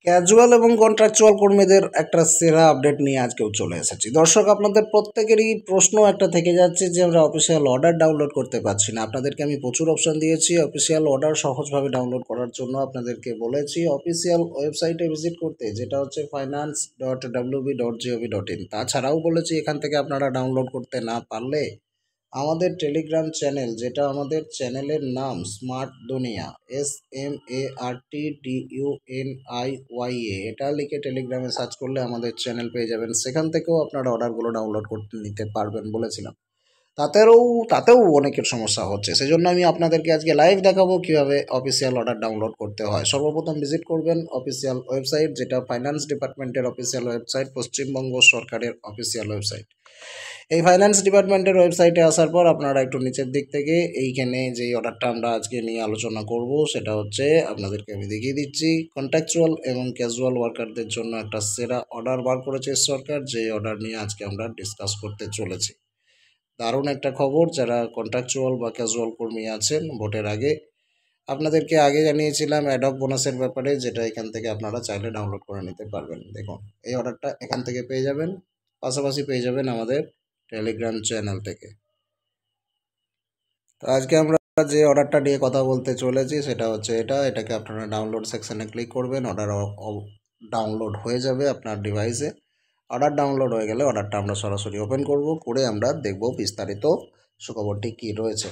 Casual এবং contractual কর্মীদের একটা সেরা আপডেট নিয়ে আজকেও চলে এসেছি। দর্শক, আপনাদের প্রত্যেকেরই প্রশ্ন একটা থেকে যাচ্ছে যে আমরা অফিসিয়াল অর্ডার ডাউনলোড করতে পারছি না। আপনাদেরকে আমি প্রচুর অপশন দিয়েছি অফিসিয়াল অর্ডার সহজভাবে ডাউনলোড করার জন্য। আপনাদেরকে বলেছি অফিসিয়াল ওয়েবসাইটে ভিজিট করতে, যেটা হচ্ছে finance.wb.gov.in। তাছাড়াও বলেছি এখান থেকে আপনারা ডাউনলোড করতে না পারলে আমাদের টেলিগ্রাম চ্যানেল, যেটা আমাদের চ্যানেলের নাম স্মার্ট দুনিয়া, SMARTDUNIYA, এটা লিখে টেলিগ্রামে সার্চ করলে আমাদের চ্যানেল পেয়ে যাবেন। সেখান থেকেও আপনারা অর্ডারগুলো ডাউনলোড করতে নিতে পারবেন বলেছিলাম। তাতেও অনেকের সমস্যা হচ্ছে, সেজন্য আমি আপনাদেরকে আজকে লাইভ দেখাবো কিভাবে অফিসিয়াল অর্ডার ডাউনলোড করতে হয়। সর্বপ্রথম ভিজিট করবেন অফিসিয়াল ওয়েবসাইট, যেটা ফাইন্যান্স ডিপার্টমেন্টের অফিসিয়াল ওয়েবসাইট, পশ্চিমবঙ্গ সরকারের অফিসিয়াল ওয়েবসাইট। এই ফাইন্যান্স ডিপার্টমেন্টের ওয়েবসাইটে আসার পর আপনারা একটু নিচের দিক থেকে এইখানে যেই অর্ডারটা আমরা আজকে নিয়ে আলোচনা করব সেটা হচ্ছে, আপনাদেরকে আমি দেখিয়ে দিচ্ছি, কন্ট্রাকচুয়াল এবং ক্যাজুয়াল ওয়ার্কারদের জন্য একটা সেরা অর্ডার বার করেছে সরকার, যে অর্ডার নিয়ে আজকে আমরা ডিসকাস করতে চলেছি। দারুণ একটা খবর। যারা কন্ট্রাকচুয়াল বা ক্যাজুয়াল কর্মী আছেন, ভোটের আগে আপনাদেরকে আগে জানিয়েছিলাম অ্যাডক বোনাসের ব্যাপারে, যেটা এখান থেকে আপনারা চাইলে ডাউনলোড করে নিতে পারবেন। দেখুন, এই অর্ডারটা এখান থেকে পেয়ে যাবেন, পাশাপাশি পেয়ে যাবেন আমাদের টেলিগ্রাম চ্যানেল থেকে। তো আজকে আমরা যে অর্ডারটা নিয়ে কথা বলতে চলেছি সেটা হচ্ছে এটাকে আপনারা ডাউনলোড সেকশানে ক্লিক করবেন, অর্ডার ডাউনলোড হয়ে যাবে আপনার ডিভাইসে। অর্ডার ডাউনলোড হয়ে গেলে অর্ডারটা আমরা সরাসরি ওপেন করে আমরা দেখব বিস্তারিত সুখবরটি কী রয়েছে।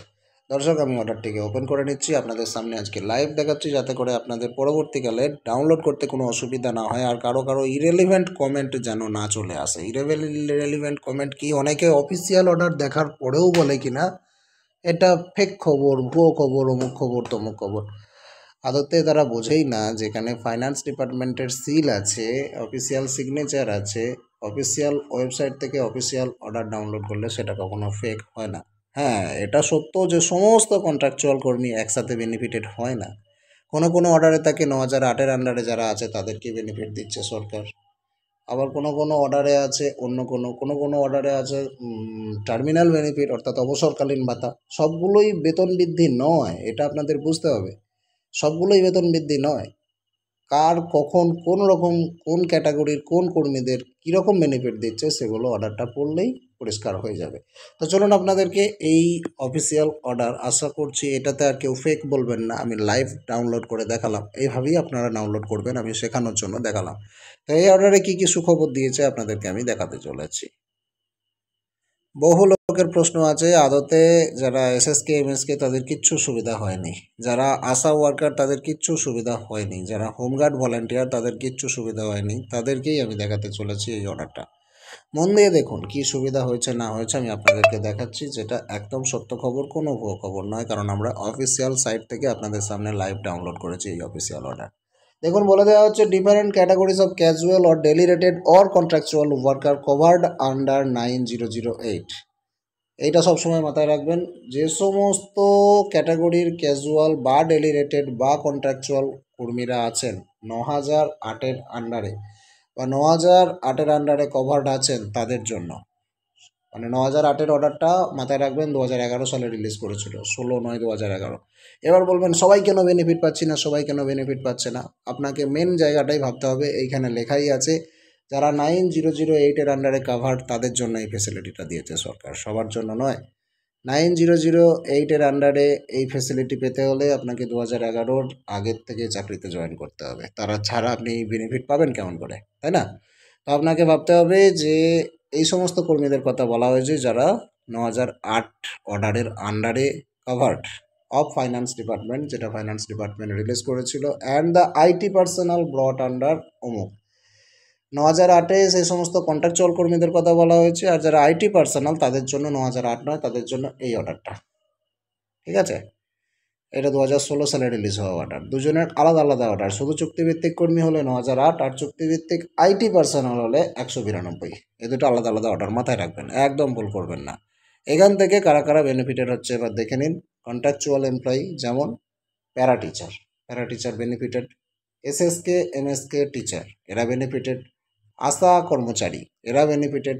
দর্শক, আমি অর্ডারটিকে ওপেন করে নিচ্ছি, আপনাদের সামনে আজকে লাইভ দেখাচ্ছি, যাতে করে আপনাদের পরবর্তীকালে ডাউনলোড করতে কোনো অসুবিধা না হয়, আর কারো ইরেলিভেন্ট কমেন্ট যেন না চলে আসে। ইরেলিভেন্ট কমেন্ট কি, অনেকে অফিসিয়াল অর্ডার দেখার পরেও বলে কিনা এটা ফেক খবর, ভুয়ো খবর, অমুক খবর তমুক খবর। আদতে তারা বোঝেই না যেখানে ফাইন্যান্স ডিপার্টমেন্টের সিল আছে, অফিসিয়াল সিগনেচার আছে, অফিসিয়াল ওয়েবসাইট থেকে অফিসিয়াল অর্ডার ডাউনলোড করলে সেটা কখনো ফেক হয় না। হ্যাঁ, এটা সত্য যে সমস্ত কন্ট্রাকচুয়াল কর্মী একসাথে বেনিফিটেড হয় না। কোনো অর্ডারে তাকে 9008-এর আন্ডারে যারা আছে তাদেরকে বেনিফিট দিচ্ছে সরকার। আবার কোনো অর্ডারে আছে অন্য কোনো অর্ডারে আছে টার্মিনাল বেনিফিট, অর্থাৎ অবসরকালীন ভাতা। সবগুলোই বেতন বৃদ্ধি নয়, এটা আপনাদের বুঝতে হবে। সবগুলোই বেতন বৃদ্ধি নয়। কার কখন কোন ক্যাটাগরির কোন কর্মীদের কীরকম বেনিফিট দিচ্ছে সেগুলো অর্ডারটা পড়লেই পরিষ্কার হয়ে যাবে। তো চলুন, আপনাদেরকে এই অফিসিয়াল অর্ডার, আশা করছি এটাতে আর কেউ ফেক বলবেন না। আমি লাইভ ডাউনলোড করে দেখালাম, এইভাবেই আপনারা ডাউনলোড করবেন, আমি শেখানোর জন্য দেখালাম। তো এই অর্ডারে কী কী সুখবর দিয়েছে আপনাদেরকে আমি দেখাতে চলেছি। বহু লোকের প্রশ্ন আছে, আদতে যারা এসএসকে এমএসকে তাদের কিচ্ছু সুবিধা হয়নি, যারা আশা ওয়ার্কার তাদের কিচ্ছু সুবিধা হয়নি, যারা হোমগার্ড ভলান্টিয়ার তাদের কিচ্ছু সুবিধা হয়নি, তাদেরকেই আমি দেখাতে চলেছি এই অর্ডারটা। মন দিয়ে দেখুন কি সুবিধা হয়েছে না হয়েছে, আমি আপনাদেরকে দেখাচ্ছি, যেটা একদম সত্য খবর, কোনো ভুয়ো খবর নয়, কারণ আমরা অফিসিয়াল সাইট থেকে আপনাদের সামনে লাইভ ডাউনলোড করেছি এই অফিসিয়াল অর্ডার। দেখুন, বলে দেওয়া হচ্ছে different categories of casual or daily rated or contractual worker covered under 9008। এইটা সবসময় মাথায় রাখবেন, যে সমস্ত ক্যাটাগরির ক্যাজুয়াল বা ডেলি রেটেড বা কন্ট্রাকচুয়াল কর্মীরা আছেন 9008-এর আন্ডারে বা 9008-এর আন্ডারে কভার্ড আছেন তাদের জন্য, মানে 9008-এর অর্ডারটা মাথায় রাখবেন 2011 সালে রিলিজ করেছিল, 16/9/2011। এবার বলবেন সবাই কেন বেনিফিট পাচ্ছি না, সবাই কেন বেনিফিট পাচ্ছে না। আপনাকে মেন জায়গাটাই ভাবতে হবে, এইখানে লেখাই আছে যারা 9008-এর আন্ডারে কাভার্ড তাদের জন্য এই ফেসিলিটিটা দিয়েছে সরকার, সবার জন্য নয়। 9008-এর আন্ডারে এই ফেসিলিটি পেতে হলে আপনাকে 2011-র আগের থেকে চাকরিতে জয়েন করতে হবে, তারা ছাড়া আপনি বেনিফিট পাবেন কেমন করে, তাই না? তো আপনাকে ভাবতে হবে যে এই সমস্ত কর্মীদের কথা বলা হয়েছে যারা 9008 অর্ডারের আন্ডারে কাভার্ড অফ ফাইন্যান্স ডিপার্টমেন্ট, যেটা ফাইন্যান্স ডিপার্টমেন্ট রিলিজ করেছিল, and the IT personal ব্রট under অমুক। 9008-এ সেই সমস্ত কন্ট্রাকচুয়াল কর্মীদের কথা বলা হয়েছে, আর যারা আইটি পার্সোনাল তাদের জন্য 9008 নয়, তাদের জন্য এই অর্ডারটা। ঠিক আছে, এটা 2016 সালে রিলিজ হওয়া অর্ডার, দুজনের আলাদা আলাদা অর্ডার। শুধু চুক্তিভিত্তিক কর্মী হলে 9008, আর চুক্তিভিত্তিক আইটি পার্সোনাল হলে 192। এই দুটো আলাদা আলাদা অর্ডার, মাথায় রাখবেন, একদম ভুল করবেন না। এখান থেকে কারা কারা বেনিফিটেড হচ্ছে এবার দেখে নিন। কন্ট্রাকচুয়াল এমপ্লয়ি যেমন para teacher benefited, SSK MSK teacher এরা বেনিফিটেড, আশা কর্মচারী এরা বেনিফিটেড,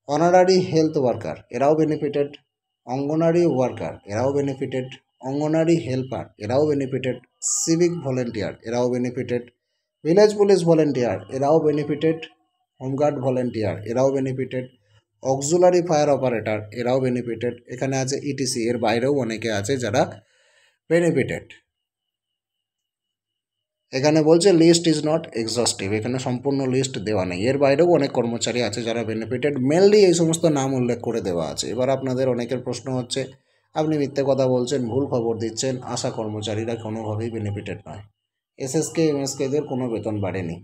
অনারারি হেলথ ওয়ার্কার এরাও বেনিফিটেড, অঙ্গনারী ওয়ার্কার এরাও বেনিফিটেড, অঙ্গনারী হেল্পার এরাও বেনিফিটেড, সিভিক ভলেন্টিয়ার এরাও বেনিফিটেড, ভিলেজ পুলিশ ভলেন্টিয়ার এরাও বেনিফিটেড, হোমগার্ড ভলেন্টিয়ার এরাও বেনিফিটেড, অক্সিলারি ফায়ার অপারেটর এরাও বেনিফিটেড, এখানে আছে ইটিসি, এর বাইরেও অনেকে আছে যারা বেনিফিটেড। এখানে বলছে লিস্ট ইজ নট এক্সস্টিভ, এখানে সম্পূর্ণ লিস্ট দেওয়া নেই, এর বাইরেও অনেক কর্মচারী আছে যারা বেনিফিটেড, মেনলি এই সমস্ত নাম উল্লেখ করে দেওয়া আছে। এবার আপনাদের অনেকের প্রশ্ন হচ্ছে আপনি মিথ্যে কথা বলছেন, ভুল খবর দিচ্ছেন, আশা কর্মচারীরা কোনোভাবেই বেনিফিটেড নয়, এসএসকে এমএসকেদের কোনো বেতন বাড়েনি।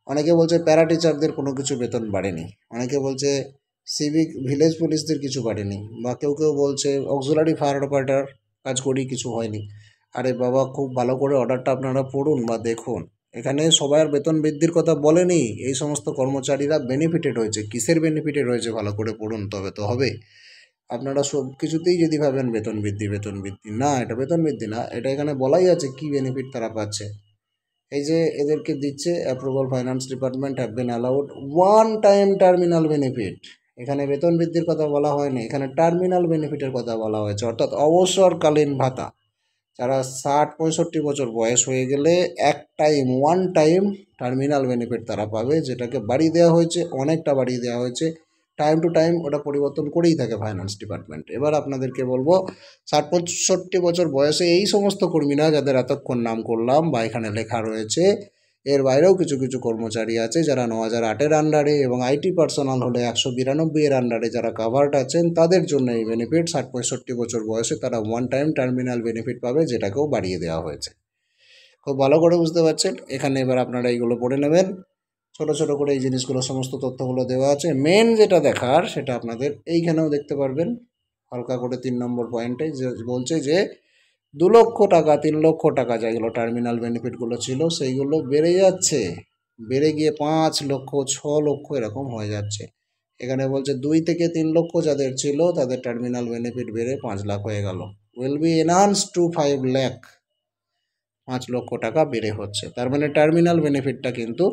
অনেকে বলছে প্যারা টিচারদের কোনো কিছু বেতন বাড়েনি, অনেকে বলছে সিভিক ভিলেজ পুলিশদের কিছু বাড়েনি, বা কেউ কেউ বলছে অক্সিলারি ফায়ার অপারেটর কাজ করি কিছু হয়নি। আরে বাবা, খুব ভালো করে অর্ডারটা আপনারা পড়ুন বা দেখুন, এখানে সবার বেতন বৃদ্ধির কথা বলেনি, এই সমস্ত কর্মচারীরা বেনিফিটেড হয়েছে। কিসের বেনিফিটেড হয়েছে ভালো করে পড়ুন, তবে তো হবে। আপনারা সব কিছুতেই যদি ভাবেন বেতন বৃদ্ধি না, এটা বেতন বৃদ্ধি না, এটা এখানে বলাই আছে কি বেনিফিট তারা পাচ্ছে। এই যে এদেরকে দিচ্ছে approval finance department have been allowed one time terminal benefit, এখানে বেতন বৃদ্ধির কথা বলা হয়নি, এখানে টার্মিনাল বেনিফিটের কথা বলা হয়েছে, অর্থাৎ অবসরকালীন ভাতা। যারা 60-65 বছর বয়স হয়ে গেলে ওয়ান টাইম টার্মিনাল বেনিফিট তারা পাবে, যেটাকে বাড়িয়ে দেওয়া হয়েছে, অনেকটা বাড়িয়ে দেওয়া হয়েছে, টাইম টু টাইম ওটা পরিবর্তন করেই থাকে ফাইন্যান্স ডিপার্টমেন্ট। এবার আপনাদেরকে বলবো 60-65 বছর বয়সে এই সমস্ত কর্মীরা যাদের এতক্ষণ নাম করলাম বা এখানে লেখা রয়েছে, এর বাইরেও কিছু কিছু কর্মচারী আছে যারা 9008-এর আন্ডারে এবং আইটি পার্সোনাল হলে 192-এর আন্ডারে যারা কাভার্ড আছেন, তাদের জন্য এই বেনিফিট 60-65 বছর বয়সে তারা ওয়ান টাইম টার্মিনাল বেনিফিট পাবে, যেটাকেও বাড়িয়ে দেওয়া হয়েছে। খুব ভালো করে বুঝতে পারছেন। এখানে এবার আপনারা এইগুলো পড়ে নেবেন, ছোট ছোট করে এই জিনিসগুলো সমস্ত তথ্যগুলো দেওয়া আছে। মেন যেটা দেখার সেটা আপনাদের এইখানেও দেখতে পারবেন হালকা করে 3 নম্বর পয়েন্টে যে বলছে যে 2 লক্ষ টাকা 3 লক্ষ টাকা যেগুলো টার্মিনাল বেনিফিটগুলো ছিল সেইগুলো বেড়ে যাচ্ছে, বেড়ে গিয়ে 5 লক্ষ 6 লক্ষ এরকম হয়ে যাচ্ছে। এখানে বলছে 2 থেকে 3 লক্ষ যাদের ছিল তাদের টার্মিনাল বেনিফিট বেড়ে 5 লাখ হয়ে গেল, will be enhance to 5 lakh, 5 লক্ষ টাকা বেড়ে হচ্ছে। তার মানে টার্মিনাল বেনিফিটটা কিন্তু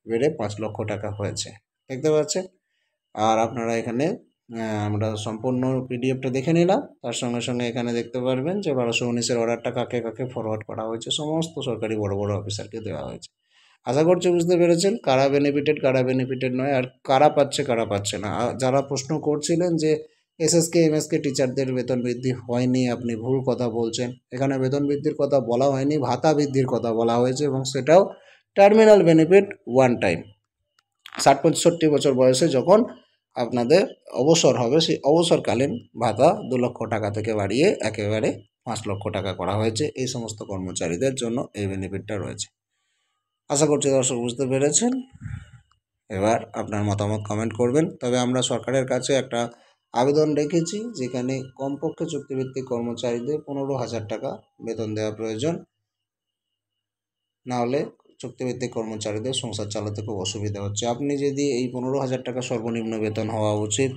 বেড়ে 5 লক্ষ টাকা হয়েছে, দেখতে পাচ্ছেন। আর আপনারা এখানে আমরা সম্পূর্ণ পিডিএফটা দেখে নিলাম, তার সঙ্গে সঙ্গে এখানে দেখতে পারবেন যে 1219-এর অর্ডারটা কাকে কাকে ফরওয়ার্ড করা হয়েছে, সমস্ত সরকারি বড় বড় অফিসারকে দেওয়া হয়েছে। আশা করছি বুঝতে পেরেছেন কারা বেনিফিটেড নয়, আর কারা পাচ্ছে কারা পাচ্ছে না। যারা প্রশ্ন করছিলেন যে এসএসকে এমএসকে টিচারদের বেতন বৃদ্ধি হয়নি, আপনি ভুল কথা বলছেন, এখানে বেতন বৃদ্ধির কথা বলা হয়নি, ভাতা বৃদ্ধির কথা বলা হয়েছে, এবং সেটাও টার্মিনাল বেনিফিট ওয়ান টাইম। 60-65 বছর বয়সে যখন আপনাদের অবসর হবে, সেই অবসরকালীন ভাতা 2 লক্ষ টাকা থেকে বাড়িয়ে একেবারে 5 লক্ষ টাকা করা হয়েছে। এই সমস্ত কর্মচারীদের জন্য এই বেনিফিটটা রয়েছে। আশা করছি দর্শক বুঝতে পেরেছেন। এবার আপনার মতামত কমেন্ট করবেন। তবে আমরা সরকারের কাছে একটা আবেদন রেখেছি, যেখানে কমপক্ষে চুক্তিভিত্তিক কর্মচারীদের 15,000 টাকা বেতন দেওয়া প্রয়োজন, না হলে চুক্তিভিত্তিক কর্মচারীদের সংসার চালাতে খুব অসুবিধা হচ্ছে। আপনি যদি এই 15,000 টাকা সর্বনিম্ন বেতন হওয়া উচিত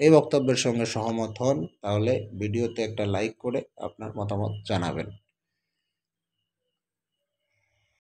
এই বক্তব্যের সঙ্গে সহমত হন, তাহলে ভিডিওতে একটা লাইক করে আপনার মতামত জানাবেন।